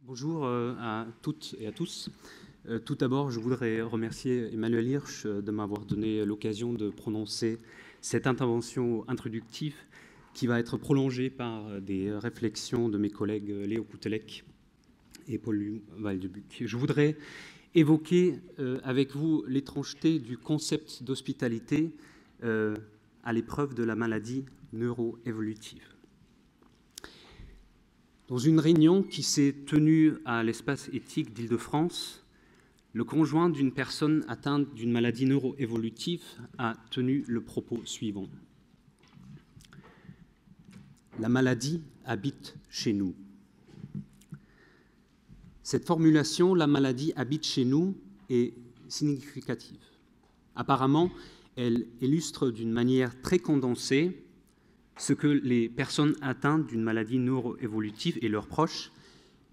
Bonjour à toutes et à tous. Tout d'abord, je voudrais remercier Emmanuel Hirsch de m'avoir donné l'occasion de prononcer cette intervention introductive qui va être prolongée par des réflexions de mes collègues Léo Coutelec et Paul Valdebuc. Je voudrais évoquer avec vous l'étrangeté du concept d'hospitalité à l'épreuve de la maladie neuroévolutive. Dans une réunion qui s'est tenue à l'espace éthique d'Île-de-France, le conjoint d'une personne atteinte d'une maladie neuroévolutive a tenu le propos suivant. La maladie habite chez nous. Cette formulation, la maladie habite chez nous, est significative. Apparemment, elle illustre d'une manière très condensée ce que les personnes atteintes d'une maladie neuroévolutive et leurs proches,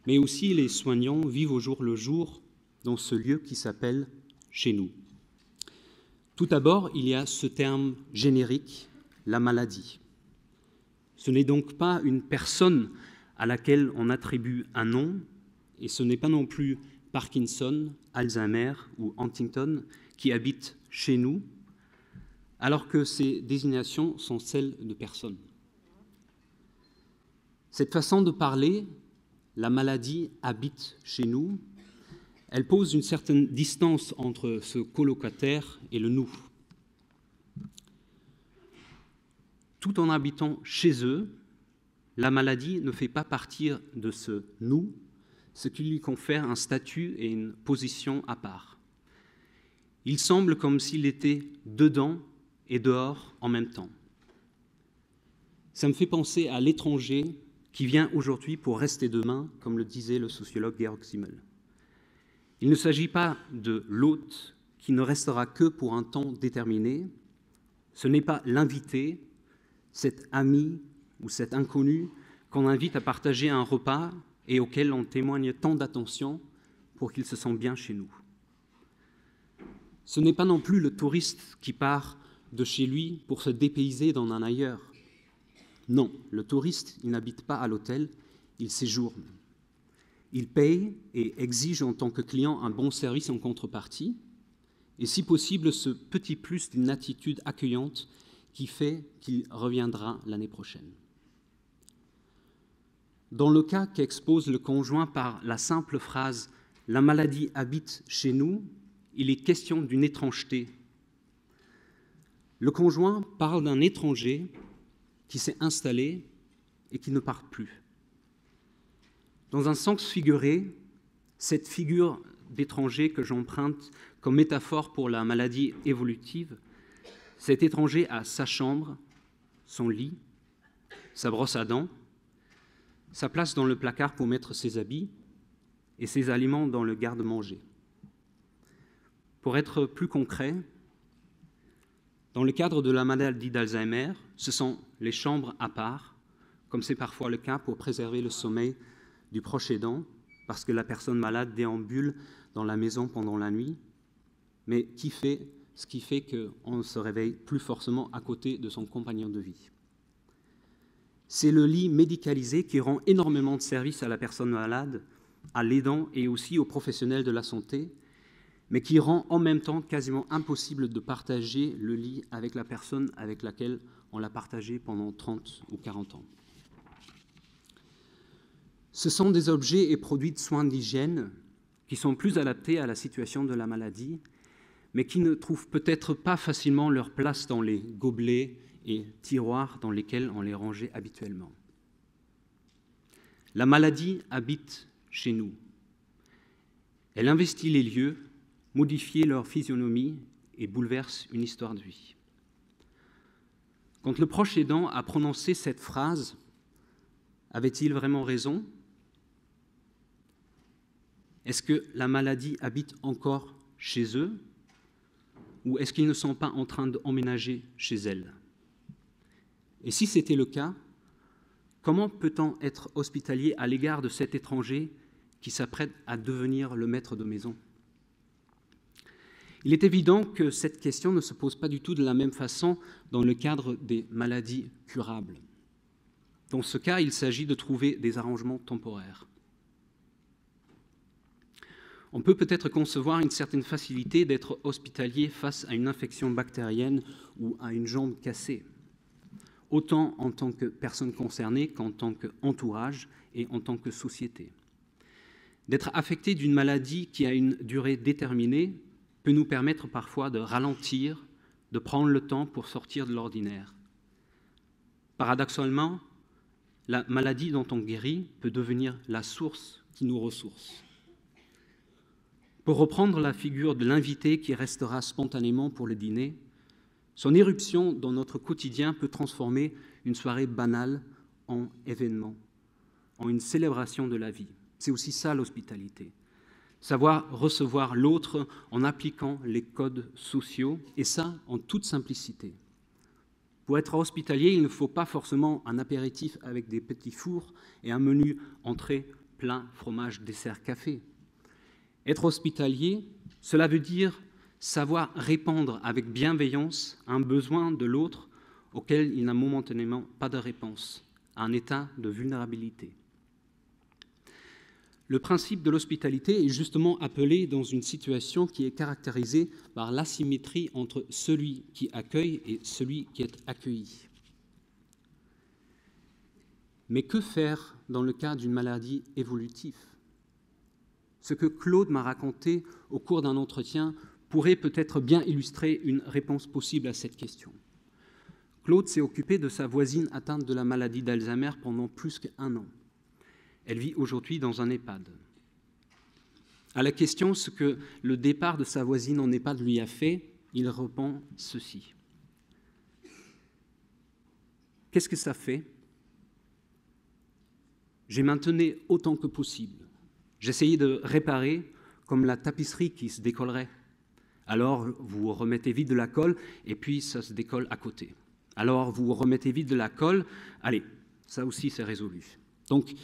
mais aussi les soignants, vivent au jour le jour dans ce lieu qui s'appelle « chez nous ». Tout d'abord, il y a ce terme générique, la maladie. Ce n'est donc pas une personne à laquelle on attribue un nom, et ce n'est pas non plus Parkinson, Alzheimer ou Huntington qui habitent chez nous, alors que ces désignations sont celles de personnes. Cette façon de parler, la maladie habite chez nous, elle pose une certaine distance entre ce colocataire et le nous. Tout en habitant chez eux, la maladie ne fait pas partir de ce nous, ce qui lui confère un statut et une position à part. Il semble comme s'il était dedans et dehors en même temps. Ça me fait penser à l'étranger qui vient aujourd'hui pour rester demain, comme le disait le sociologue Georg Simmel. Il ne s'agit pas de l'hôte qui ne restera que pour un temps déterminé. Ce n'est pas l'invité, cet ami ou cet inconnu qu'on invite à partager un repas et auquel on témoigne tant d'attention pour qu'il se sente bien chez nous. Ce n'est pas non plus le touriste qui part de chez lui pour se dépayser dans un ailleurs. Non, le touriste, il n'habite pas à l'hôtel, il séjourne. Il paye et exige en tant que client un bon service en contrepartie, et si possible, ce petit plus d'une attitude accueillante qui fait qu'il reviendra l'année prochaine. Dans le cas qu'expose le conjoint par la simple phrase « La maladie habite chez nous », il est question d'une étrangeté. Le conjoint parle d'un étranger qui s'est installé et qui ne part plus. Dans un sens figuré, cette figure d'étranger que j'emprunte comme métaphore pour la maladie évolutive, cet étranger a sa chambre, son lit, sa brosse à dents, sa place dans le placard pour mettre ses habits et ses aliments dans le garde-manger. Pour être plus concret, dans le cadre de la maladie d'Alzheimer, ce sont les chambres à part, comme c'est parfois le cas pour préserver le sommeil du proche aidant, parce que la personne malade déambule dans la maison pendant la nuit, mais ce qui fait qu'on ne se réveille plus forcément à côté de son compagnon de vie. C'est le lit médicalisé qui rend énormément de service à la personne malade, à l'aidant et aussi aux professionnels de la santé, mais qui rend en même temps quasiment impossible de partager le lit avec la personne avec laquelle on l'a partagé pendant 30 ou 40 ans. Ce sont des objets et produits de soins d'hygiène qui sont plus adaptés à la situation de la maladie, mais qui ne trouvent peut-être pas facilement leur place dans les gobelets et tiroirs dans lesquels on les rangeait habituellement. La maladie habite chez nous. Elle investit les lieux, modifie leur physionomie et bouleverse une histoire de vie. Quand le proche aidant a prononcé cette phrase, avait-il vraiment raison ? Est-ce que la maladie habite encore chez eux ou est-ce qu'ils ne sont pas en train d'emménager chez elle ? Et si c'était le cas, comment peut-on être hospitalier à l'égard de cet étranger qui s'apprête à devenir le maître de maison ? Il est évident que cette question ne se pose pas du tout de la même façon dans le cadre des maladies curables. Dans ce cas, il s'agit de trouver des arrangements temporaires. On peut peut-être concevoir une certaine facilité d'être hospitalier face à une infection bactérienne ou à une jambe cassée, autant en tant que personne concernée qu'en tant qu'entourage et en tant que société. D'être affecté d'une maladie qui a une durée déterminée peut nous permettre parfois de ralentir, de prendre le temps pour sortir de l'ordinaire. Paradoxalement, la maladie dont on guérit peut devenir la source qui nous ressource. Pour reprendre la figure de l'invité qui restera spontanément pour le dîner, son éruption dans notre quotidien peut transformer une soirée banale en événement, en une célébration de la vie. C'est aussi ça l'hospitalité. Savoir recevoir l'autre en appliquant les codes sociaux, et ça en toute simplicité. Pour être hospitalier, il ne faut pas forcément un apéritif avec des petits fours et un menu entrée, plat, fromage, dessert, café. Être hospitalier, cela veut dire savoir répondre avec bienveillance à un besoin de l'autre auquel il n'a momentanément pas de réponse, à un état de vulnérabilité. Le principe de l'hospitalité est justement appelé dans une situation qui est caractérisée par l'asymétrie entre celui qui accueille et celui qui est accueilli. Mais que faire dans le cas d'une maladie évolutive ? Ce que Claude m'a raconté au cours d'un entretien pourrait peut-être bien illustrer une réponse possible à cette question. Claude s'est occupé de sa voisine atteinte de la maladie d'Alzheimer pendant plus qu'1 an. Elle vit aujourd'hui dans un EHPAD. À la question ce que le départ de sa voisine en EHPAD lui a fait, il répond ceci. Qu'est-ce que ça fait ? J'ai maintenu autant que possible. J'essayais de réparer comme la tapisserie qui se décollerait. Alors, vous remettez vite de la colle et puis ça se décolle à côté. Alors, vous remettez vite de la colle. Allez, ça aussi, c'est résolu. Donc,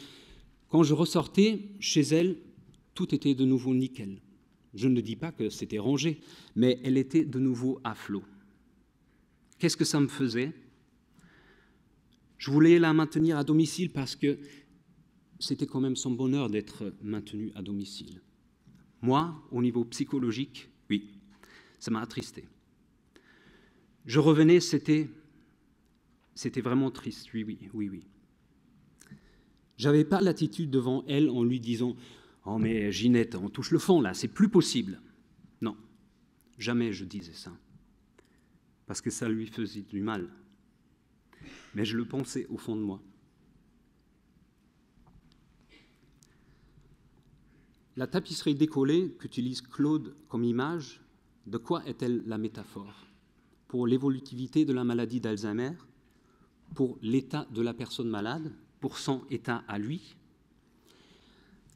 quand je ressortais chez elle, tout était de nouveau nickel. Je ne dis pas que c'était rangé, mais elle était de nouveau à flot. Qu'est-ce que ça me faisait ? Je voulais la maintenir à domicile parce que c'était quand même son bonheur d'être maintenue à domicile. Moi, au niveau psychologique, oui, ça m'a attristé. Je revenais, c'était vraiment triste, oui. J'avais pas l'attitude devant elle en lui disant « Oh mais Ginette, on touche le fond là, c'est plus possible ». Non, jamais je disais ça, parce que ça lui faisait du mal. Mais je le pensais au fond de moi. La tapisserie décollée qu'utilise Claude comme image, de quoi est-elle la métaphore ? Pour l'évolutivité de la maladie d'Alzheimer, pour l'état de la personne malade, pour son état à lui.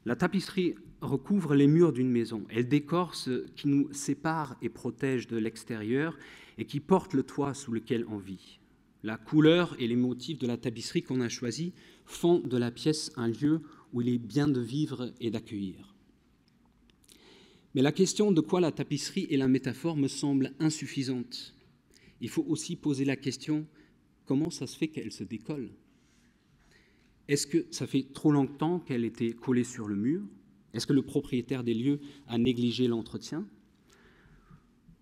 La tapisserie recouvre les murs d'une maison. Elle décore ce qui nous sépare et protège de l'extérieur et qui porte le toit sous lequel on vit. La couleur et les motifs de la tapisserie qu'on a choisis font de la pièce un lieu où il est bien de vivre et d'accueillir. Mais la question de quoi la tapisserie est la métaphore me semble insuffisante. Il faut aussi poser la question comment ça se fait qu'elle se décolle ? Est-ce que ça fait trop longtemps qu'elle était collée sur le mur ? Est-ce que le propriétaire des lieux a négligé l'entretien ?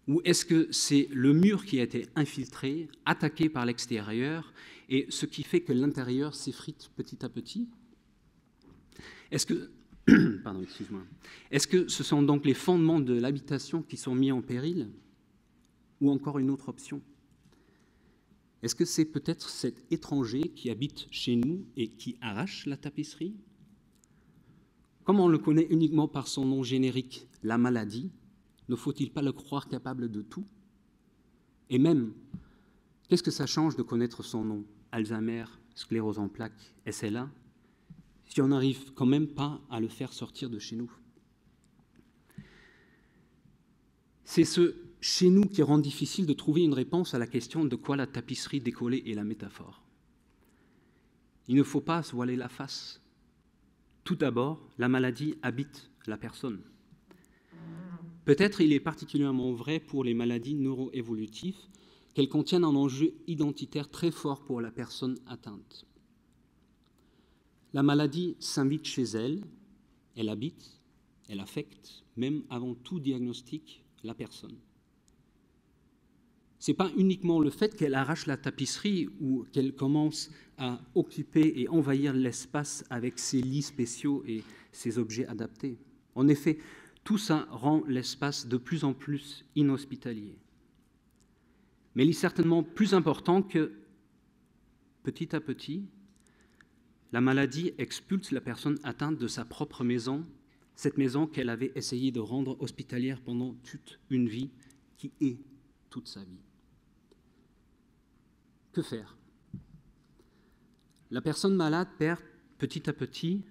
Ou est-ce que c'est le mur qui a été infiltré, attaqué par l'extérieur, et ce qui fait que l'intérieur s'effrite petit à petit ? Est-ce que ce sont donc les fondements de l'habitation qui sont mis en péril ? Ou encore une autre option ? Est-ce que c'est peut-être cet étranger qui habite chez nous et qui arrache la tapisserie ? Comme on le connaît uniquement par son nom générique, la maladie, ne faut-il pas le croire capable de tout ? Et même, qu'est-ce que ça change de connaître son nom, Alzheimer, sclérose en plaques, SLA, si on n'arrive quand même pas à le faire sortir de chez nous ? C'est ce chez nous qui rend difficile de trouver une réponse à la question de quoi la tapisserie décollée est la métaphore. Il ne faut pas se voiler la face. Tout d'abord, la maladie habite la personne. Peut-être il est particulièrement vrai pour les maladies neuroévolutives qu'elles contiennent un enjeu identitaire très fort pour la personne atteinte. La maladie s'invite chez elle, elle habite, Elle affecte, même avant tout diagnostic, la personne. Ce n'est pas uniquement le fait qu'elle arrache la tapisserie ou qu'elle commence à occuper et envahir l'espace avec ses lits spéciaux et ses objets adaptés. En effet, tout ça rend l'espace de plus en plus inhospitalier. Mais il est certainement plus important que, petit à petit, la maladie expulse la personne atteinte de sa propre maison, cette maison qu'elle avait essayé de rendre hospitalière pendant toute une vie, qui est toute sa vie. Que faire? La personne malade perd petit à petit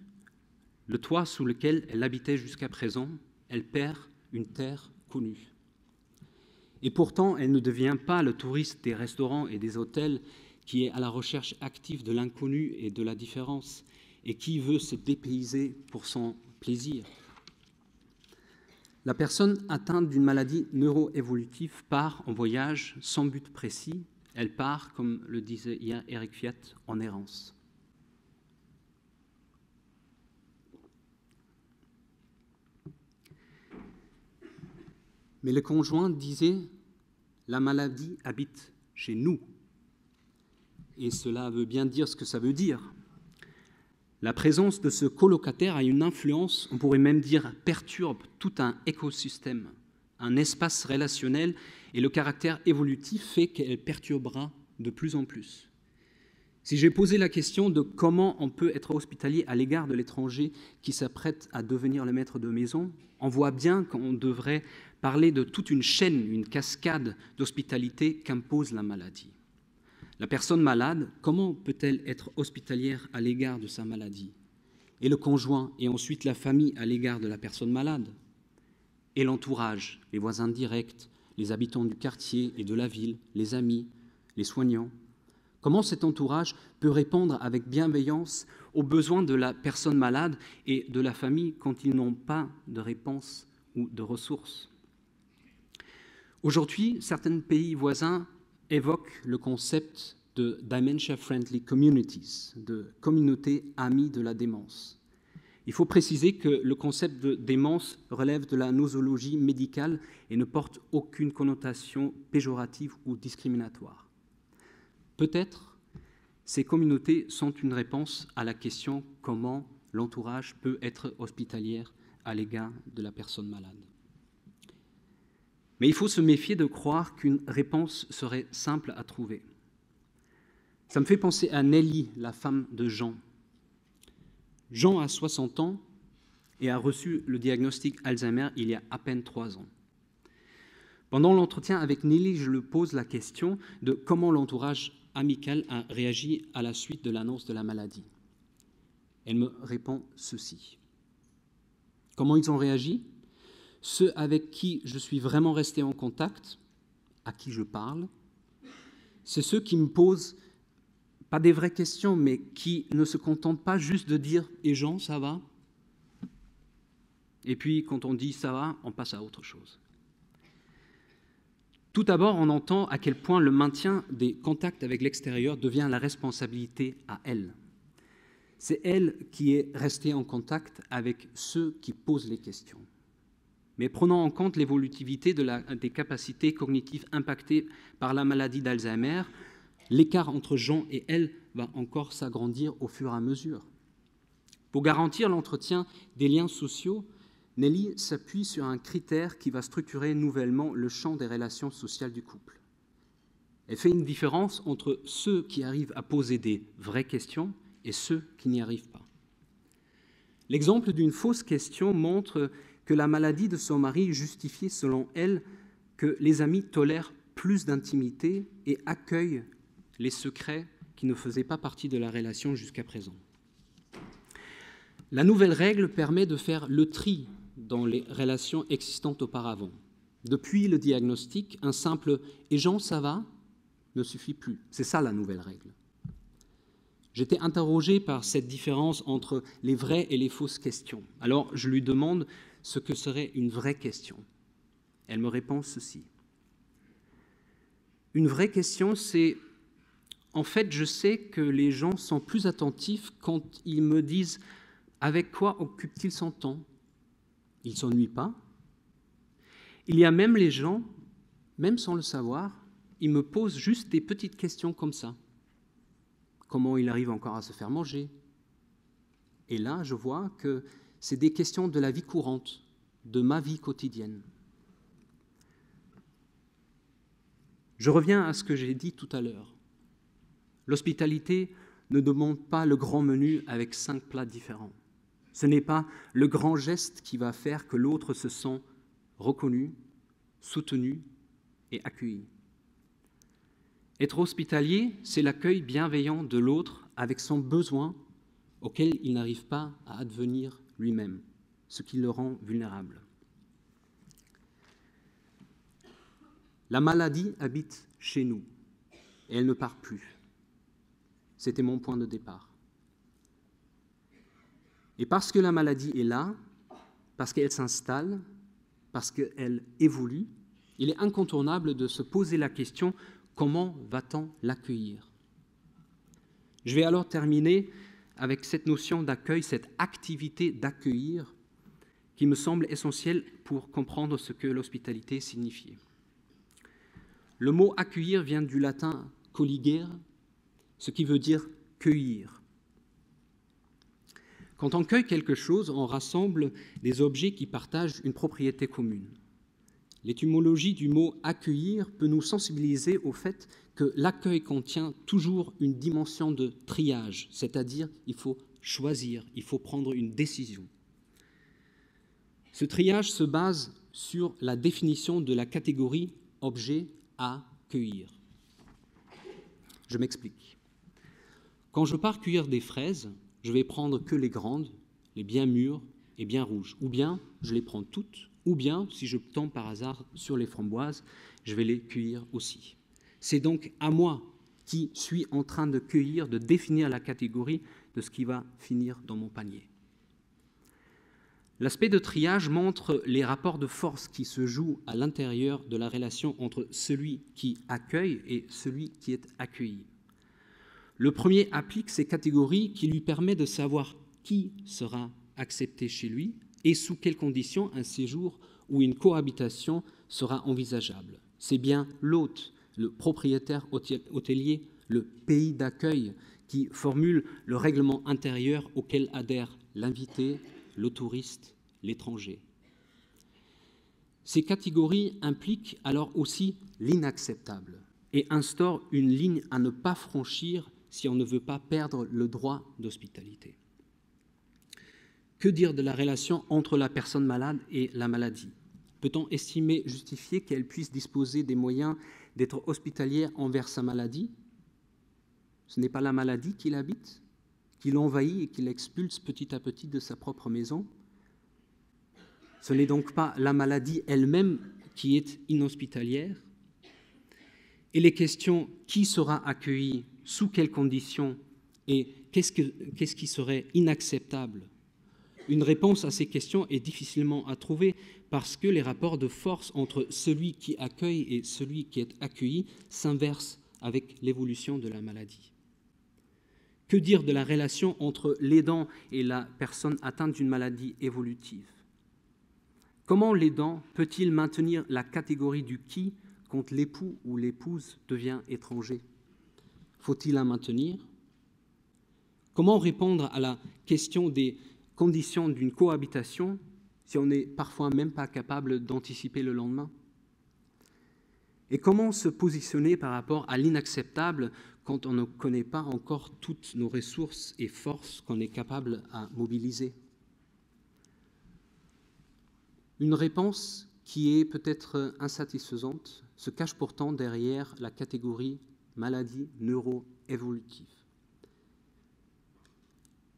le toit sous lequel elle habitait jusqu'à présent. Elle perd une terre connue. Et pourtant, elle ne devient pas le touriste des restaurants et des hôtels qui est à la recherche active de l'inconnu et de la différence et qui veut se dépayser pour son plaisir. La personne atteinte d'une maladie neuroévolutive part en voyage sans but précis. Elle part, comme le disait hier Eric Fiat, en errance. Mais le conjoint disait « la maladie habite chez nous ». Et cela veut bien dire ce que ça veut dire. La présence de ce colocataire a une influence, on pourrait même dire perturbe tout un écosystème, un espace relationnel, et le caractère évolutif fait qu'elle perturbera de plus en plus. Si j'ai posé la question de comment on peut être hospitalier à l'égard de l'étranger qui s'apprête à devenir le maître de maison, on voit bien qu'on devrait parler de toute une chaîne, une cascade d'hospitalité qu'impose la maladie. La personne malade, comment peut-elle être hospitalière à l'égard de sa maladie? Et le conjoint, et ensuite la famille à l'égard de la personne malade? Et l'entourage, les voisins directs, les habitants du quartier et de la ville, les amis, les soignants? Comment cet entourage peut répondre avec bienveillance aux besoins de la personne malade et de la famille quand ils n'ont pas de réponse ou de ressources? Aujourd'hui, certains pays voisins évoquent le concept de Dementia-Friendly Communities, de communautés amies de la démence. Il faut préciser que le concept de démence relève de la nosologie médicale et ne porte aucune connotation péjorative ou discriminatoire. Peut-être ces communautés sont une réponse à la question comment l'entourage peut être hospitalière à l'égard de la personne malade. Mais il faut se méfier de croire qu'une réponse serait simple à trouver. Ça me fait penser à Nelly, la femme de Jean. Jean a 60 ans et a reçu le diagnostic Alzheimer il y a à peine 3 ans. Pendant l'entretien avec Nelly, je lui pose la question de comment l'entourage amical a réagi à la suite de l'annonce de la maladie. Elle me répond ceci. Comment ils ont réagi? Ceux avec qui je suis vraiment resté en contact, à qui je parle, c'est ceux qui me posent pas des vraies questions, mais qui ne se contentent pas juste de dire « Et Jean, ça va ?» Et puis, quand on dit « ça va », on passe à autre chose. Tout d'abord, on entend à quel point le maintien des contacts avec l'extérieur devient la responsabilité à elle. C'est elle qui est restée en contact avec ceux qui posent les questions. Mais prenant en compte l'évolutivité des capacités cognitives impactées par la maladie d'Alzheimer, l'écart entre Jean et elle va encore s'agrandir au fur et à mesure. Pour garantir l'entretien des liens sociaux, Nelly s'appuie sur un critère qui va structurer nouvellement le champ des relations sociales du couple. Elle fait une différence entre ceux qui arrivent à poser des vraies questions et ceux qui n'y arrivent pas. L'exemple d'une fausse question montre que la maladie de son mari justifiait, selon elle, que les amis tolèrent plus d'intimité et accueillent les secrets qui ne faisaient pas partie de la relation jusqu'à présent. La nouvelle règle permet de faire le tri dans les relations existantes auparavant. Depuis le diagnostic, un simple « Et Jean, ça va ?» ne suffit plus. C'est ça la nouvelle règle. J'étais interrogé par cette différence entre les vraies et les fausses questions. Alors je lui demande ce que serait une vraie question. Elle me répond ceci. Une vraie question, c'est « En fait, je sais que les gens sont plus attentifs quand ils me disent « Avec quoi occupe-t-il son temps ?» ils ne s'ennuient pas. Il y a même les gens, même sans le savoir, ils me posent juste des petites questions comme ça. Comment il arrive encore à se faire manger? Et là, je vois que c'est des questions de la vie courante, de ma vie quotidienne. Je reviens à ce que j'ai dit tout à l'heure. L'hospitalité ne demande pas le grand menu avec 5 plats différents. Ce n'est pas le grand geste qui va faire que l'autre se sent reconnu, soutenu et accueilli. Être hospitalier, c'est l'accueil bienveillant de l'autre avec son besoin auquel il n'arrive pas à advenir lui-même, ce qui le rend vulnérable. La maladie habite chez nous et elle ne part plus. C'était mon point de départ. Et parce que la maladie est là, parce qu'elle s'installe, parce qu'elle évolue, il est incontournable de se poser la question « Comment va-t-on l'accueillir ?» Je vais alors terminer avec cette notion d'accueil, cette activité d'accueillir qui me semble essentielle pour comprendre ce que l'hospitalité signifie. Le mot « accueillir » vient du latin « colligere », ce qui veut dire « cueillir ». Quand on cueille quelque chose, on rassemble des objets qui partagent une propriété commune. L'étymologie du mot « accueillir » peut nous sensibiliser au fait que l'accueil contient toujours une dimension de triage, c'est-à-dire il faut choisir, il faut prendre une décision. Ce triage se base sur la définition de la catégorie « objet à cueillir ». Je m'explique. Quand je pars cueillir des fraises, je vais prendre que les grandes, les bien mûres et bien rouges. Ou bien, je les prends toutes, ou bien, si je tombe par hasard sur les framboises, je vais les cueillir aussi. C'est donc à moi qui suis en train de cueillir, de définir la catégorie de ce qui va finir dans mon panier. L'aspect de triage montre les rapports de force qui se jouent à l'intérieur de la relation entre celui qui accueille et celui qui est accueilli. Le premier applique ces catégories qui lui permettent de savoir qui sera accepté chez lui et sous quelles conditions un séjour ou une cohabitation sera envisageable. C'est bien l'hôte, le propriétaire hôtelier, le pays d'accueil qui formule le règlement intérieur auquel adhère l'invité, le touriste, l'étranger. Ces catégories impliquent alors aussi l'inacceptable et instaurent une ligne à ne pas franchir si on ne veut pas perdre le droit d'hospitalité. Que dire de la relation entre la personne malade et la maladie? Peut-on estimer justifier qu'elle puisse disposer des moyens d'être hospitalière envers sa maladie? Ce n'est pas la maladie qui l'habite, qui l'envahit et qui l'expulse petit à petit de sa propre maison? Ce n'est donc pas la maladie elle-même qui est inhospitalière? Et les questions « qui sera accueilli ? Sous quelles conditions ? Et qu'est-ce qui serait inacceptable ?» Une réponse à ces questions est difficilement à trouver parce que les rapports de force entre celui qui accueille et celui qui est accueilli s'inversent avec l'évolution de la maladie. Que dire de la relation entre l'aidant et la personne atteinte d'une maladie évolutive? Comment l'aidant peut-il maintenir la catégorie du « qui » quand l'époux ou l'épouse devient étranger? Faut-il la maintenir? Comment répondre à la question des conditions d'une cohabitation si on n'est parfois même pas capable d'anticiper le lendemain? Et comment se positionner par rapport à l'inacceptable quand on ne connaît pas encore toutes nos ressources et forces qu'on est capable à mobiliser? Une réponse qui est peut-être insatisfaisante se cache pourtant derrière la catégorie maladie neuro-évolutive.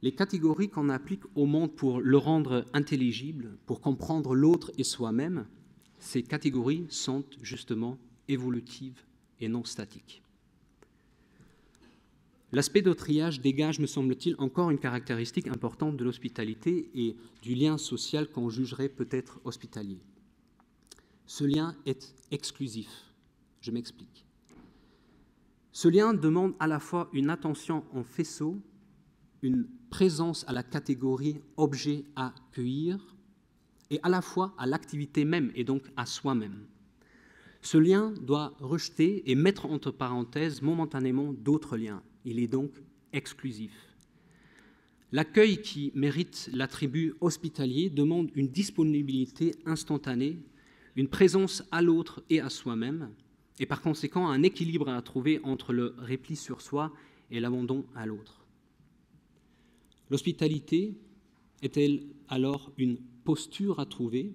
Les catégories qu'on applique au monde pour le rendre intelligible, pour comprendre l'autre et soi-même, ces catégories sont justement évolutives et non statiques. L'aspect de triage dégage, me semble-t-il, encore une caractéristique importante de l'hospitalité et du lien social qu'on jugerait peut-être hospitalier. Ce lien est exclusif. Je m'explique. Ce lien demande à la fois une attention en faisceau, une présence à la catégorie objet à cueillir et à la fois à l'activité même, et donc à soi-même. Ce lien doit rejeter et mettre entre parenthèses momentanément d'autres liens. Il est donc exclusif. L'accueil qui mérite l'attribut hospitalier demande une disponibilité instantanée, une présence à l'autre et à soi-même, et par conséquent un équilibre à trouver entre le repli sur soi et l'abandon à l'autre. L'hospitalité est-elle alors une posture à trouver?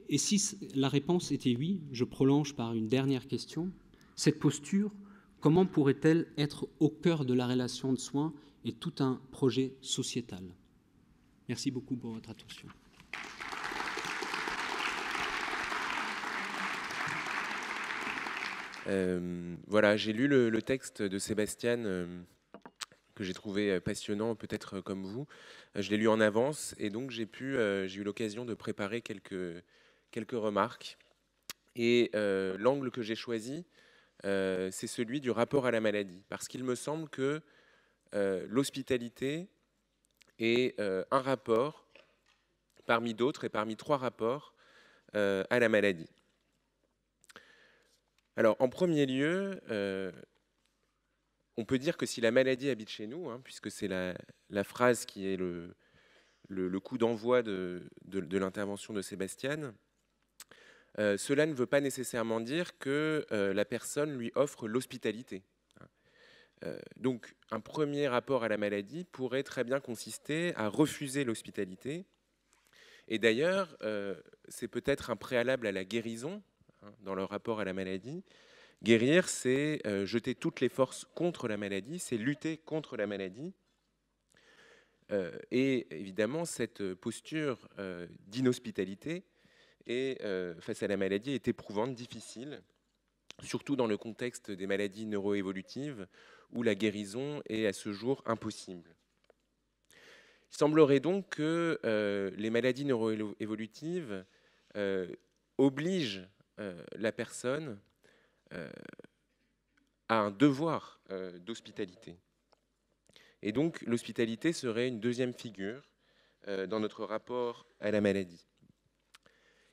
Et si la réponse était oui, je prolonge par une dernière question. Cette posture, comment pourrait-elle être au cœur de la relation de soins et tout un projet sociétal? Merci beaucoup pour votre attention. Voilà, j'ai lu le texte de Sébastien que j'ai trouvé passionnant, peut-être comme vous. Je l'ai lu en avance et donc j'ai eu l'occasion de préparer quelques remarques. Et l'angle que j'ai choisi, c'est celui du rapport à la maladie, parce qu'il me semble que l'hospitalité est un rapport parmi d'autres et parmi 3 rapports à la maladie. Alors, en premier lieu, on peut dire que si la maladie habite chez nous, puisque c'est la phrase qui est le coup d'envoi de l'intervention de Sébastien, cela ne veut pas nécessairement dire que la personne lui offre l'hospitalité. Donc, un premier rapport à la maladie pourrait très bien consister à refuser l'hospitalité. Et d'ailleurs, c'est peut-être un préalable à la guérison, dans le rapport à la maladie. Guérir, c'est jeter toutes les forces contre la maladie, c'est lutter contre la maladie. Et évidemment, cette posture d'inhospitalité face à la maladie est éprouvante, difficile, surtout dans le contexte des maladies neuroévolutives où la guérison est à ce jour impossible. Il semblerait donc que les maladies neuroévolutives obligent la personne à un devoir d'hospitalité. Et donc l'hospitalité serait une deuxième figure dans notre rapport à la maladie.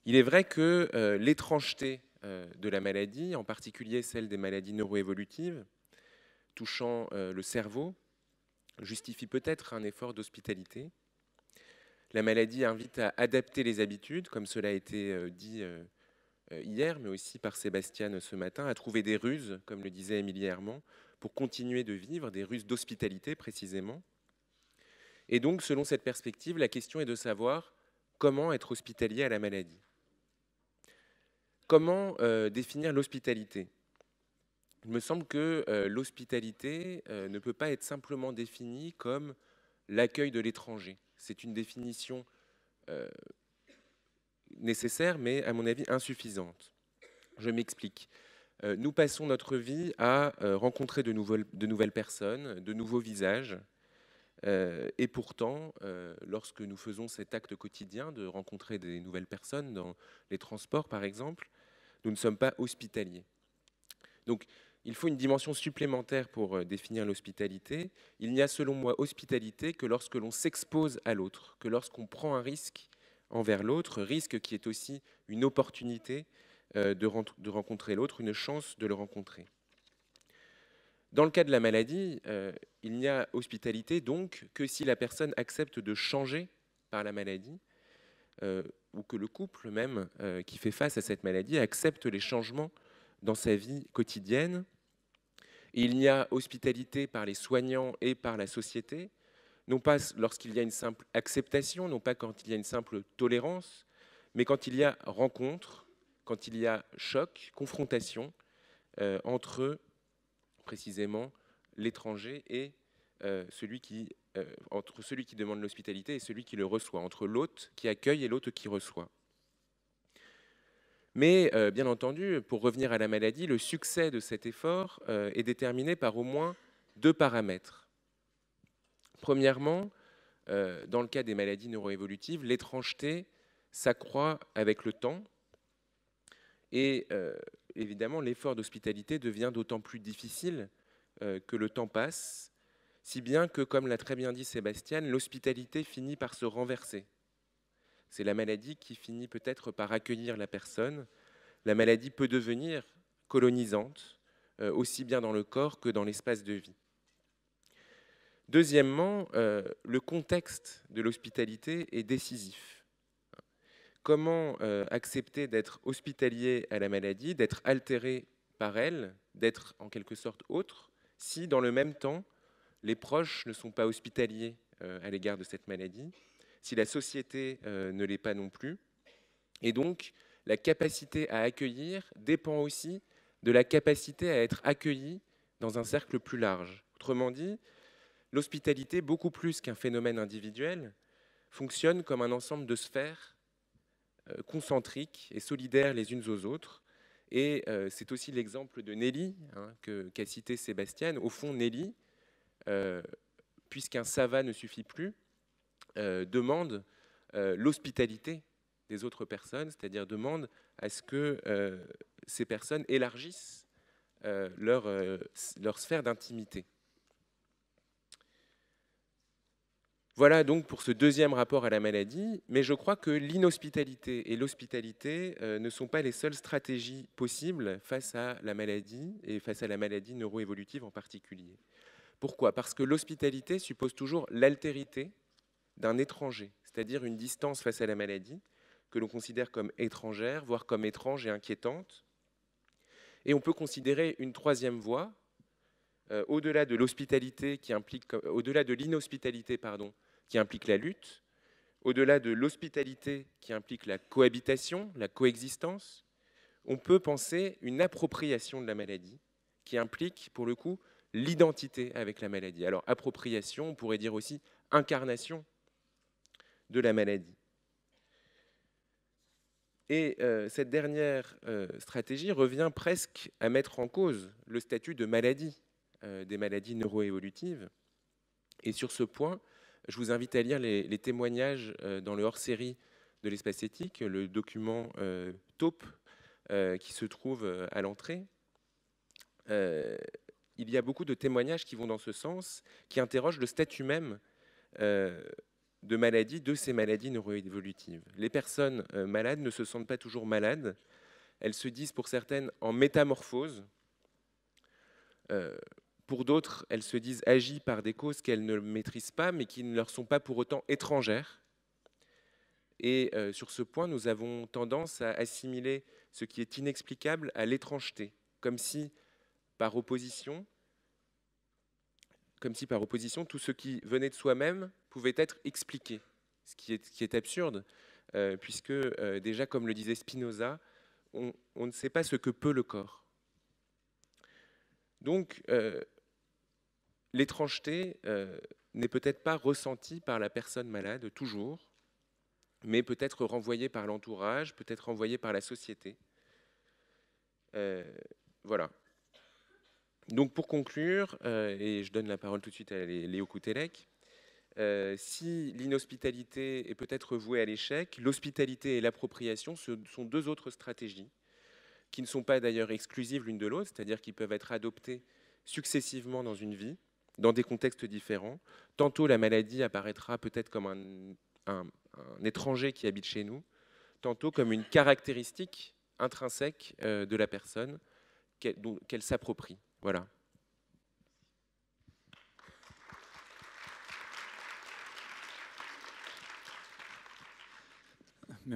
Il est vrai que l'étrangeté de la maladie, en particulier celle des maladies neuroévolutives, touchant le cerveau, justifie peut-être un effort d'hospitalité. La maladie invite à adapter les habitudes, comme cela a été dit hier, mais aussi par Sébastien ce matin, à trouver des ruses, comme le disait Émilie Herman, pour continuer de vivre, des ruses d'hospitalité précisément. Et donc, selon cette perspective, la question est de savoir comment être hospitalier à la maladie. Comment définir l'hospitalité? Il me semble que l'hospitalité ne peut pas être simplement définie comme l'accueil de l'étranger. C'est une définition nécessaire, mais à mon avis insuffisante. Je m'explique. Nous passons notre vie à rencontrer de nouvelles personnes, de nouveaux visages. Et pourtant, lorsque nous faisons cet acte quotidien de rencontrer des nouvelles personnes dans les transports, par exemple, nous ne sommes pas hospitaliers. Donc, il faut une dimension supplémentaire pour définir l'hospitalité. Il n'y a, selon moi, hospitalité que lorsque l'on s'expose à l'autre, que lorsqu'on prend un risque envers l'autre, risque qui est aussi une opportunité de rencontrer l'autre, une chance de le rencontrer. Dans le cas de la maladie, il n'y a hospitalité donc que si la personne accepte de changer par la maladie, ou que le couple même qui fait face à cette maladie accepte les changements dans sa vie quotidienne. Et il n'y a hospitalité par les soignants et par la société, non pas lorsqu'il y a une simple acceptation, non pas quand il y a une simple tolérance, mais quand il y a rencontre, quand il y a choc, confrontation entre précisément l'étranger et entre celui qui demande l'hospitalité et celui qui le reçoit, entre l'hôte qui accueille et l'hôte qui reçoit. Mais bien entendu, pour revenir à la maladie, le succès de cet effort est déterminé par au moins 2 paramètres. Premièrement, dans le cas des maladies neuroévolutives, l'étrangeté s'accroît avec le temps et évidemment l'effort d'hospitalité devient d'autant plus difficile que le temps passe, si bien que, comme l'a très bien dit Sébastien, l'hospitalité finit par se renverser. C'est la maladie qui finit peut-être par accueillir la personne. La maladie peut devenir colonisante, aussi bien dans le corps que dans l'espace de vie. Deuxièmement, le contexte de l'hospitalité est décisif. Comment accepter d'être hospitalier à la maladie, d'être altéré par elle, d'être en quelque sorte autre, si dans le même temps, les proches ne sont pas hospitaliers à l'égard de cette maladie, si la société ne l'est pas non plus. Et donc, la capacité à accueillir dépend aussi de la capacité à être accueilli dans un cercle plus large. Autrement dit, l'hospitalité, beaucoup plus qu'un phénomène individuel, fonctionne comme un ensemble de sphères concentriques et solidaires les unes aux autres. Et c'est aussi l'exemple de Nelly, qu'a cité Sébastien. Au fond, Nelly, puisqu'un ça va ne suffit plus, demande l'hospitalité des autres personnes, c'est-à-dire demande à ce que ces personnes élargissent leur sphère d'intimité. Voilà donc pour ce deuxième rapport à la maladie, mais je crois que l'inhospitalité et l'hospitalité ne sont pas les seules stratégies possibles face à la maladie et face à la maladie neuroévolutive en particulier. Pourquoi? Parce que l'hospitalité suppose toujours l'altérité d'un étranger, c'est-à-dire une distance face à la maladie que l'on considère comme étrangère, voire comme étrange et inquiétante. Et on peut considérer une troisième voie, au-delà de l'hospitalité qui implique, au-delà de l'inhospitalité, pardon, qui implique la lutte, au-delà de l'hospitalité qui implique la cohabitation, la coexistence, on peut penser une appropriation de la maladie qui implique, pour le coup, l'identité avec la maladie. Alors, appropriation, on pourrait dire aussi incarnation de la maladie. Et cette dernière stratégie revient presque à mettre en cause le statut de maladie des maladies neuroévolutives. Et sur ce point, je vous invite à lire les témoignages dans le hors-série de l'espace éthique, le document taupe qui se trouve à l'entrée. Il y a beaucoup de témoignages qui vont dans ce sens, qui interrogent le statut même de maladie de ces maladies neuroévolutives. Les personnes malades ne se sentent pas toujours malades. Elles se disent pour certaines en métamorphose. Pour d'autres, elles se disent agies par des causes qu'elles ne maîtrisent pas, mais qui ne leur sont pas pour autant étrangères. Et sur ce point, nous avons tendance à assimiler ce qui est inexplicable à l'étrangeté, comme si par opposition, tout ce qui venait de soi-même pouvait être expliqué, ce qui est absurde, puisque déjà, comme le disait Spinoza, on ne sait pas ce que peut le corps. Donc, l'étrangeté n'est peut-être pas ressentie par la personne malade, toujours, mais peut-être renvoyée par l'entourage, peut-être renvoyée par la société. Voilà. Donc pour conclure, et je donne la parole tout de suite à Léo Koutelek, si l'inhospitalité est peut-être vouée à l'échec, l'hospitalité et l'appropriation, ce sont deux autres stratégies qui ne sont pas d'ailleurs exclusives l'une de l'autre, c'est-à-dire qui peuvent être adoptées successivement dans une vie, dans des contextes différents. Tantôt la maladie apparaîtra peut-être comme un étranger qui habite chez nous, tantôt comme une caractéristique intrinsèque de la personne qu'elle s'approprie. Voilà.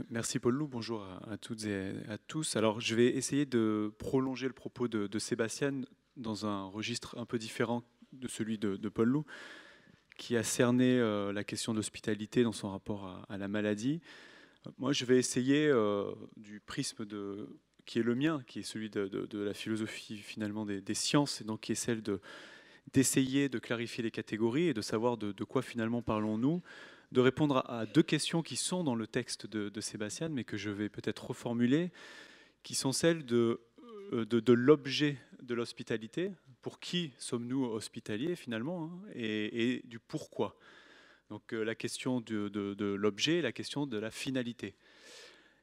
Merci Paul-Loup, bonjour à toutes et à tous. Alors je vais essayer de prolonger le propos de Sébastien dans un registre un peu différent de celui de Paul-Loup, qui a cerné la question de l'hospitalité dans son rapport à la maladie. Moi je vais essayer du prisme qui est le mien, qui est celui de la philosophie finalement des sciences, et donc qui est celle d'essayer de clarifier les catégories et de savoir de quoi finalement parlons-nous, de répondre à deux questions qui sont dans le texte de Sébastien, mais que je vais peut-être reformuler, qui sont celles de l'objet de l'hospitalité, pour qui sommes-nous hospitaliers finalement, hein, et du pourquoi. Donc la question de l'objet, la question de la finalité.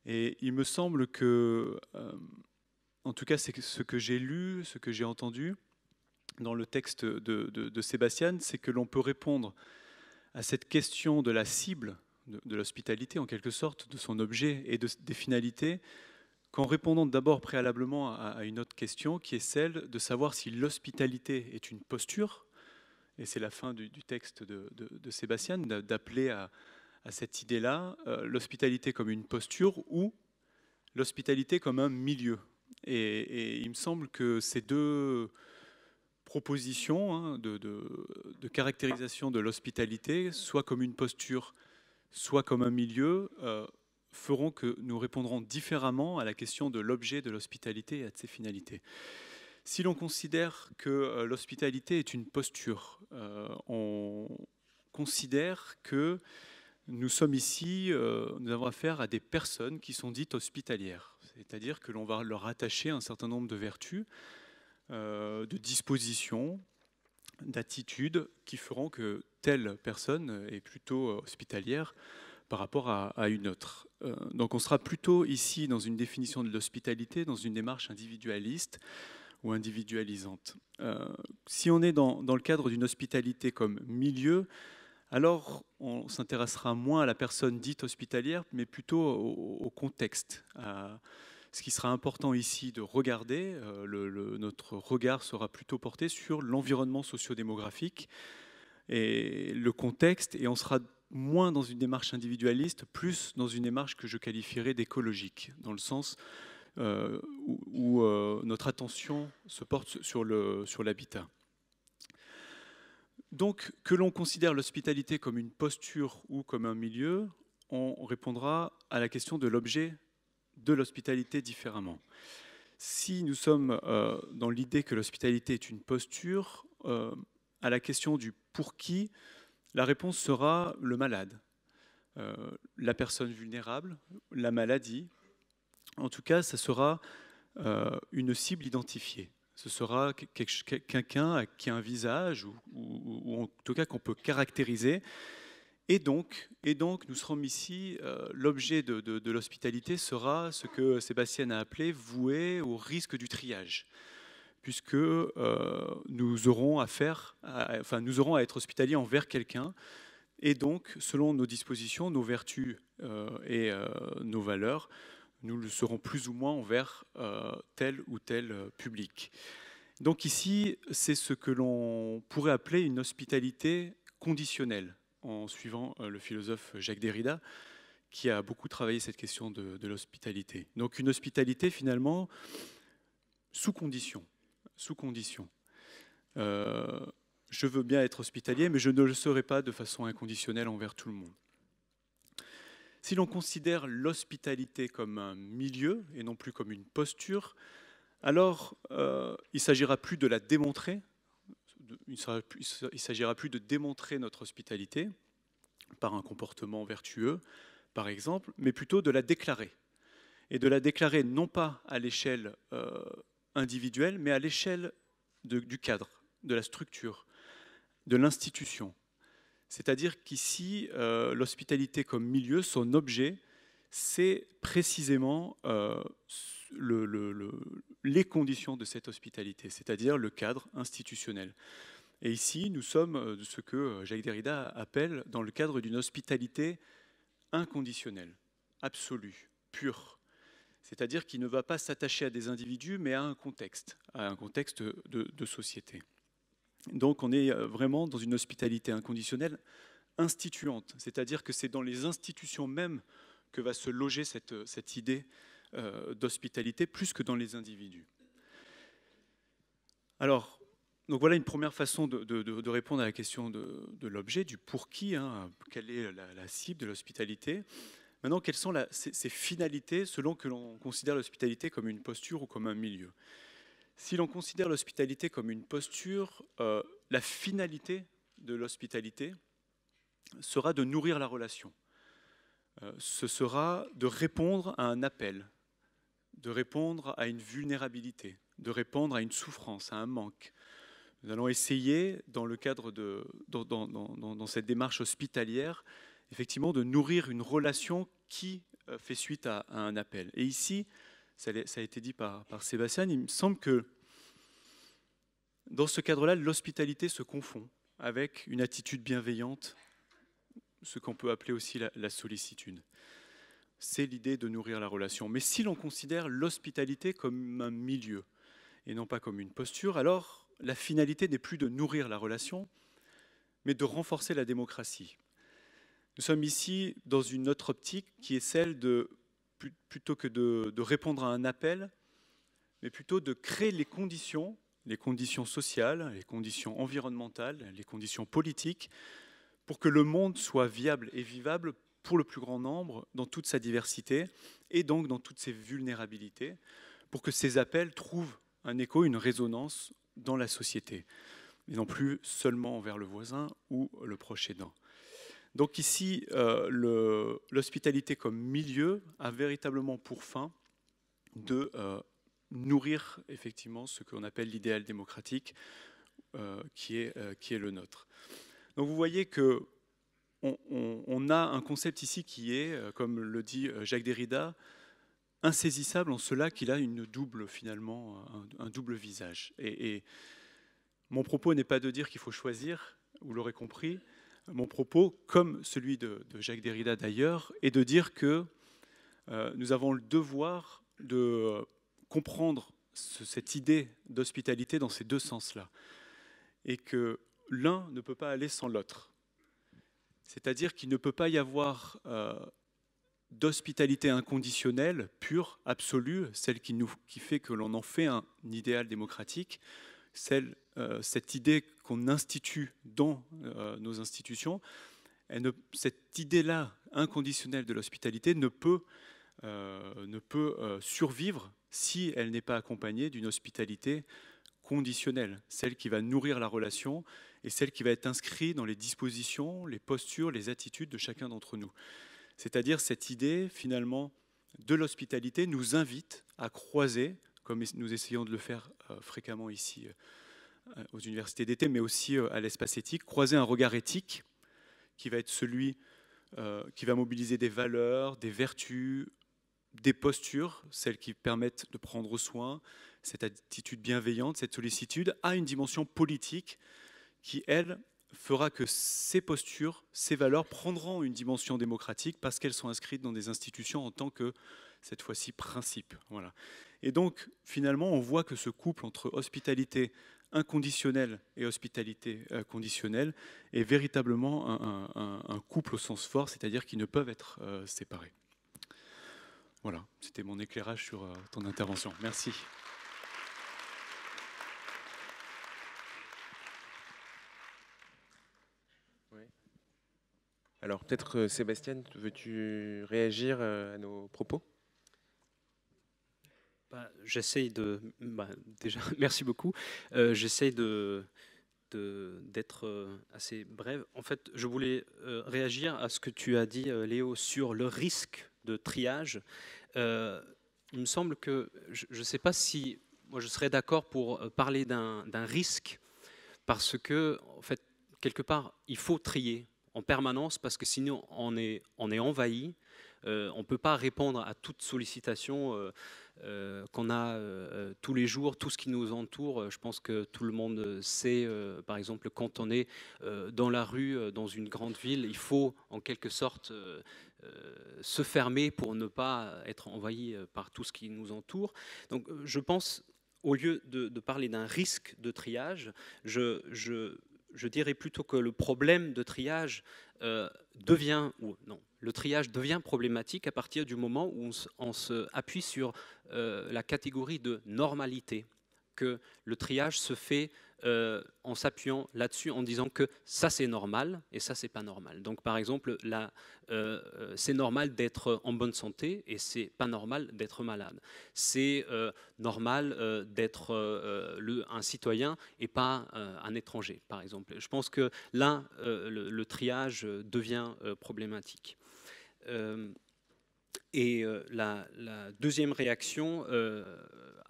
Et il me semble que, en tout cas c'est ce que j'ai lu, ce que j'ai entendu dans le texte de Sébastien, c'est que l'on peut répondre à cette question de la cible de l'hospitalité, en quelque sorte, de son objet et des finalités, qu'en répondant d'abord préalablement à une autre question, qui est celle de savoir si l'hospitalité est une posture, et c'est la fin du texte de Sébastien, d'appeler à cette idée-là, l'hospitalité comme une posture ou l'hospitalité comme un milieu. Et il me semble que ces deux propositions de caractérisation de l'hospitalité, soit comme une posture, soit comme un milieu, feront que nous répondrons différemment à la question de l'objet de l'hospitalité et à de ses finalités. Si l'on considère que l'hospitalité est une posture, on considère que nous sommes ici, nous avons affaire à des personnes qui sont dites hospitalières, c'est-à-dire que l'on va leur attacher un certain nombre de vertus, de dispositions, d'attitudes qui feront que telle personne est plutôt hospitalière par rapport à une autre. Donc on sera plutôt ici dans une définition de l'hospitalité, dans une démarche individualiste ou individualisante. Si on est dans le cadre d'une hospitalité comme milieu, alors on s'intéressera moins à la personne dite hospitalière, mais plutôt au contexte. Ce qui sera important ici de regarder, notre regard sera plutôt porté sur l'environnement sociodémographique et le contexte, et on sera moins dans une démarche individualiste, plus dans une démarche que je qualifierais d'écologique, dans le sens où notre attention se porte sur l'habitat. Donc, que l'on considère l'hospitalité comme une posture ou comme un milieu, on répondra à la question de l'objet de l'hospitalité différemment. Si nous sommes dans l'idée que l'hospitalité est une posture, à la question du pour qui, la réponse sera le malade, la personne vulnérable, la maladie. En tout cas, ça sera une cible identifiée. Ce sera quelqu'un qui a un visage ou en tout cas qu'on peut caractériser. Et donc nous serons ici, l'objet de l'hospitalité sera ce que Sébastien a appelé voué au risque du triage, puisque nous aurons à être hospitaliers envers quelqu'un, et donc selon nos dispositions, nos vertus et nos valeurs, nous le serons plus ou moins envers tel ou tel public. Donc ici, c'est ce que l'on pourrait appeler une hospitalité conditionnelle, en suivant le philosophe Jacques Derrida, qui a beaucoup travaillé cette question de l'hospitalité. Donc une hospitalité finalement sous condition. Je veux bien être hospitalier, mais je ne le serai pas de façon inconditionnelle envers tout le monde. Si l'on considère l'hospitalité comme un milieu et non plus comme une posture, alors il ne s'agira plus de la démontrer, il s'agira plus de démontrer notre hospitalité par un comportement vertueux, par exemple, mais plutôt de la déclarer. Et de la déclarer non pas à l'échelle individuelle, mais à l'échelle du cadre, de la structure, de l'institution. C'est-à-dire qu'ici, l'hospitalité comme milieu, son objet, c'est précisément les conditions de cette hospitalité, c'est-à-dire le cadre institutionnel. Et ici, nous sommes de ce que Jacques Derrida appelle dans le cadre d'une hospitalité inconditionnelle, absolue, pure. C'est-à-dire qui ne va pas s'attacher à des individus, mais à un contexte de société. Donc on est vraiment dans une hospitalité inconditionnelle instituante, c'est-à-dire que c'est dans les institutions mêmes que va se loger cette idée d'hospitalité plus que dans les individus. Alors, donc voilà une première façon de répondre à la question de l'objet, du pour qui, quelle est la cible de l'hospitalité. Maintenant, quelles sont ces finalités selon que l'on considère l'hospitalité comme une posture ou comme un milieu? Si l'on considère l'hospitalité comme une posture, la finalité de l'hospitalité sera de nourrir la relation. Ce sera de répondre à un appel, de répondre à une vulnérabilité, de répondre à une souffrance, à un manque. Nous allons essayer, dans le cadre dans cette démarche hospitalière, effectivement, de nourrir une relation qui fait suite à un appel. Et ici, ça a été dit par Sébastien, il me semble que dans ce cadre-là, l'hospitalité se confond avec une attitude bienveillante ce qu'on peut appeler aussi la sollicitude. C'est l'idée de nourrir la relation. Mais si l'on considère l'hospitalité comme un milieu et non pas comme une posture, alors la finalité n'est plus de nourrir la relation, mais de renforcer la démocratie. Nous sommes ici dans une autre optique qui est celle de, plutôt que de répondre à un appel, mais plutôt de créer les conditions sociales, les conditions environnementales, les conditions politiques, pour que le monde soit viable et vivable pour le plus grand nombre, dans toute sa diversité, et donc dans toutes ses vulnérabilités, pour que ces appels trouvent un écho, une résonance dans la société, et non plus seulement envers le voisin ou le proche aidant. Donc ici, l'hospitalité comme milieu a véritablement pour fin de nourrir effectivement ce qu'on appelle l'idéal démocratique qui est le nôtre. Donc vous voyez que on a un concept ici qui est, comme le dit Jacques Derrida, insaisissable en cela qu'il a une double, finalement, un double visage. Et mon propos n'est pas de dire qu'il faut choisir, vous l'aurez compris. Mon propos, comme celui de Jacques Derrida d'ailleurs, est de dire que nous avons le devoir de comprendre cette idée d'hospitalité dans ces deux sens-là, et que l'un ne peut pas aller sans l'autre. C'est-à-dire qu'il ne peut pas y avoir d'hospitalité inconditionnelle, pure, absolue, celle qui fait que l'on en fait un idéal démocratique, cette idée qu'on institue dans nos institutions, cette idée-là inconditionnelle de l'hospitalité ne peut survivre si elle n'est pas accompagnée d'une hospitalité conditionnelle, celle qui va nourrir la relation et celle qui va être inscrite dans les dispositions, les postures, les attitudes de chacun d'entre nous. C'est-à-dire cette idée, finalement, de l'hospitalité nous invite à croiser, comme nous essayons de le faire fréquemment ici aux universités d'été, mais aussi à l'espace éthique, croiser un regard éthique qui va être celui qui va mobiliser des valeurs, des vertus, des postures, celles qui permettent de prendre soin, cette attitude bienveillante, cette sollicitude, a une dimension politique qui, elle, fera que ces postures, ces valeurs prendront une dimension démocratique parce qu'elles sont inscrites dans des institutions en tant que, cette fois-ci, principe. Voilà. Et donc, finalement, on voit que ce couple entre hospitalité inconditionnelle et hospitalité conditionnelle est véritablement un couple au sens fort, c'est-à-dire qu'ils ne peuvent être séparés. Voilà, c'était mon éclairage sur ton intervention. Merci. Alors peut-être, Sébastien, veux-tu réagir à nos propos ? J'essaye de... déjà, merci beaucoup. J'essaye d'être assez brève. En fait, je voulais réagir à ce que tu as dit, Léo, sur le risque de triage. Il me semble que, je ne sais pas si moi je serais d'accord pour parler d'un risque, parce que, en fait, quelque part, il faut trier en permanence, parce que sinon on est envahi. On ne peut pas répondre à toute sollicitation qu'on a tous les jours, tout ce qui nous entoure. Je pense que tout le monde sait, par exemple, quand on est dans la rue, dans une grande ville, il faut en quelque sorte se fermer pour ne pas être envahi par tout ce qui nous entoure. Donc je pense, au lieu de parler d'un risque de triage, je dirais plutôt que le problème de triage le triage devient problématique à partir du moment où on se appuie sur la catégorie de normalité, que le triage se fait en s'appuyant là-dessus, en disant que ça c'est normal et ça c'est pas normal. Donc par exemple, là, c'est normal d'être en bonne santé et c'est pas normal d'être malade. C'est normal d'être un citoyen et pas un étranger, par exemple. Je pense que là, le triage devient problématique. Et la deuxième réaction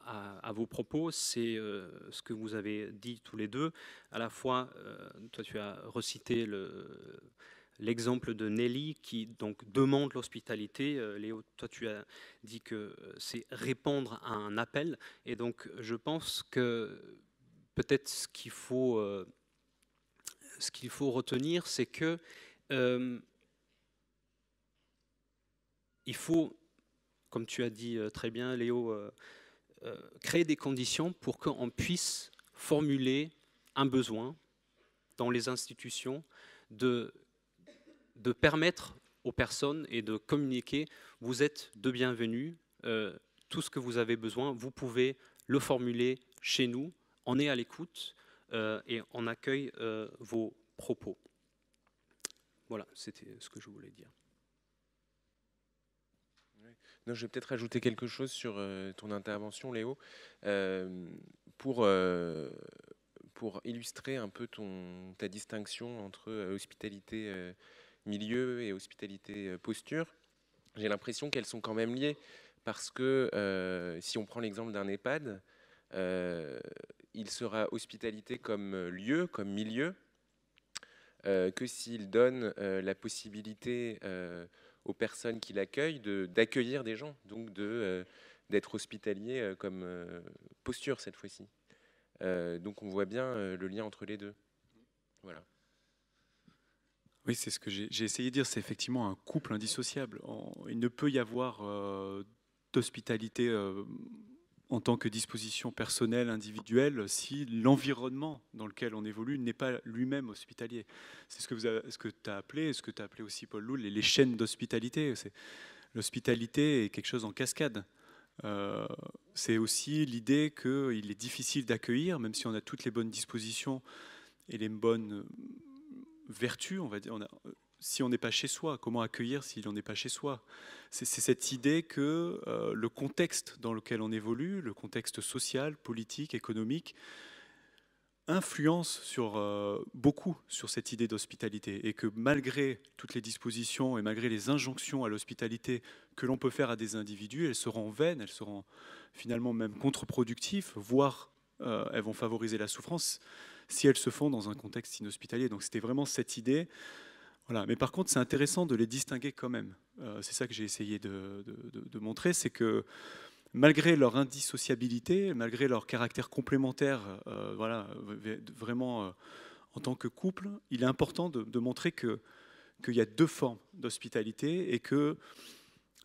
à vos propos, c'est ce que vous avez dit tous les deux. À la fois, toi tu as recité l'exemple de Nelly qui donc demande l'hospitalité. Léo, toi tu as dit que c'est répondre à un appel. Et donc je pense que peut-être ce qu'il faut retenir, c'est que il faut, comme tu as dit très bien, Léo, créer des conditions pour qu'on puisse formuler un besoin dans les institutions de permettre aux personnes et de communiquer, vous êtes de bienvenus, tout ce que vous avez besoin, vous pouvez le formuler chez nous, on est à l'écoute et on accueille vos propos. Voilà, c'était ce que je voulais dire. Non, je vais peut-être rajouter quelque chose sur ton intervention, Léo, pour illustrer un peu ta distinction entre hospitalité milieu et hospitalité posture. J'ai l'impression qu'elles sont quand même liées, parce que si on prend l'exemple d'un EHPAD, il sera hospitalité comme lieu, comme milieu, que s'il donne la possibilité aux personnes qui l'accueillent d'accueillir des gens, donc d'être hospitalier comme posture cette fois-ci. Donc on voit bien le lien entre les deux. Voilà. Oui, c'est ce que j'ai essayé de dire, c'est effectivement un couple indissociable. Il ne peut y avoir d'hospitalité en tant que disposition personnelle, individuelle, si l'environnement dans lequel on évolue n'est pas lui-même hospitalier. C'est ce que tu as appelé, ce que tu as appelé aussi, Paul Loul, les chaînes d'hospitalité. L'hospitalité est quelque chose en cascade. C'est aussi l'idée qu'il est difficile d'accueillir, même si on a toutes les bonnes dispositions et les bonnes vertus, on va dire. Si on n'est pas chez soi, comment accueillir si on n'est pas chez soi? C'est cette idée que le contexte dans lequel on évolue, le contexte social, politique, économique, influence beaucoup sur cette idée d'hospitalité, et que malgré toutes les dispositions et malgré les injonctions à l'hospitalité que l'on peut faire à des individus, elles seront vaines, elles seront finalement même contre-productives, voire elles vont favoriser la souffrance si elles se font dans un contexte inhospitalier. Donc c'était vraiment cette idée. Voilà. Mais par contre, c'est intéressant de les distinguer quand même. C'est ça que j'ai essayé de montrer, c'est que malgré leur indissociabilité, malgré leur caractère complémentaire, voilà, vraiment en tant que couple, il est important de montrer qu'il y a deux formes d'hospitalité et que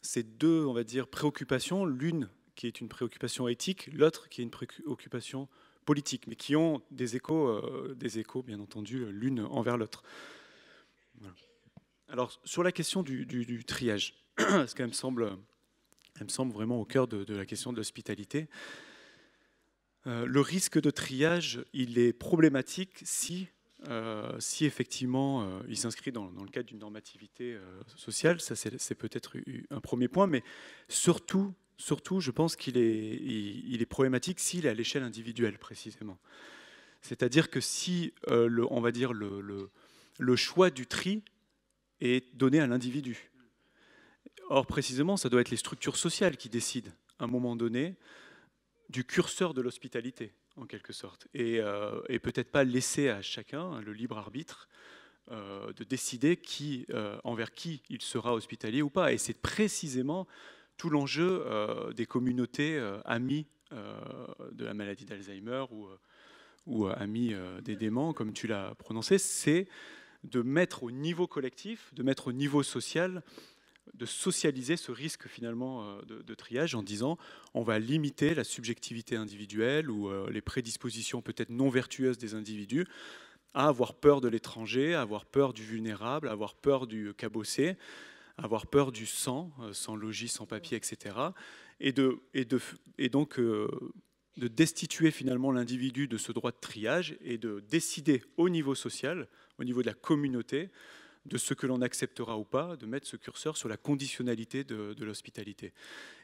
ces deux, on va dire, préoccupations, l'une qui est une préoccupation éthique, l'autre qui est une préoccupation politique, mais qui ont des échos bien entendu, l'une envers l'autre. Voilà. Alors, sur la question du triage, parce qu'elle me semble vraiment au cœur de la question de l'hospitalité, le risque de triage, il est problématique si effectivement il s'inscrit dans le cadre d'une normativité sociale. Ça, c'est peut-être un premier point, mais surtout, je pense qu'il est problématique s'il est à l'échelle individuelle, précisément. C'est-à-dire que si, on va dire, le choix du tri est donné à l'individu. Or, précisément, ça doit être les structures sociales qui décident, à un moment donné, du curseur de l'hospitalité, en quelque sorte. Et peut-être pas laisser à chacun le libre arbitre de décider envers qui il sera hospitalier ou pas. Et c'est précisément tout l'enjeu des communautés amies de la maladie d'Alzheimer ou amies des déments, comme tu l'as prononcé, c'est de mettre au niveau collectif, de mettre au niveau social, de socialiser ce risque finalement de triage en disant on va limiter la subjectivité individuelle ou les prédispositions peut-être non vertueuses des individus à avoir peur de l'étranger, à avoir peur du vulnérable, à avoir peur du cabossé, à avoir peur du sans logis, sans papier, etc. Et donc de destituer finalement l'individu de ce droit de triage et de décider au niveau social, au niveau de la communauté, de ce que l'on acceptera ou pas, de mettre ce curseur sur la conditionnalité de l'hospitalité.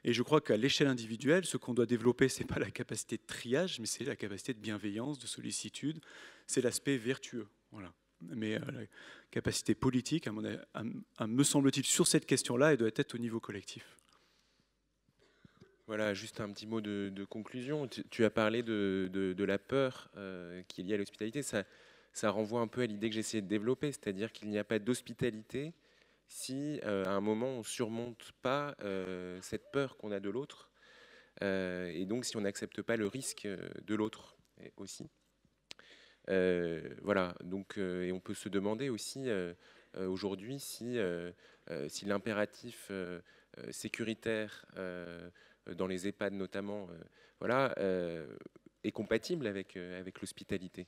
Et je crois qu'à l'échelle individuelle, ce qu'on doit développer, ce n'est pas la capacité de triage, mais c'est la capacité de bienveillance, de sollicitude, c'est l'aspect vertueux. Voilà. Mais la capacité politique, me semble-t-il, sur cette question-là, elle doit être au niveau collectif. Voilà, juste un petit mot de conclusion. Tu as parlé de la peur qui est liée à l'hospitalité. Ça renvoie un peu à l'idée que j'essayais de développer, c'est-à-dire qu'il n'y a pas d'hospitalité si à un moment on ne surmonte pas cette peur qu'on a de l'autre, et donc si on n'accepte pas le risque de l'autre aussi. Voilà, donc, et on peut se demander aussi aujourd'hui si l'impératif sécuritaire dans les EHPAD notamment, voilà, est compatible avec l'hospitalité.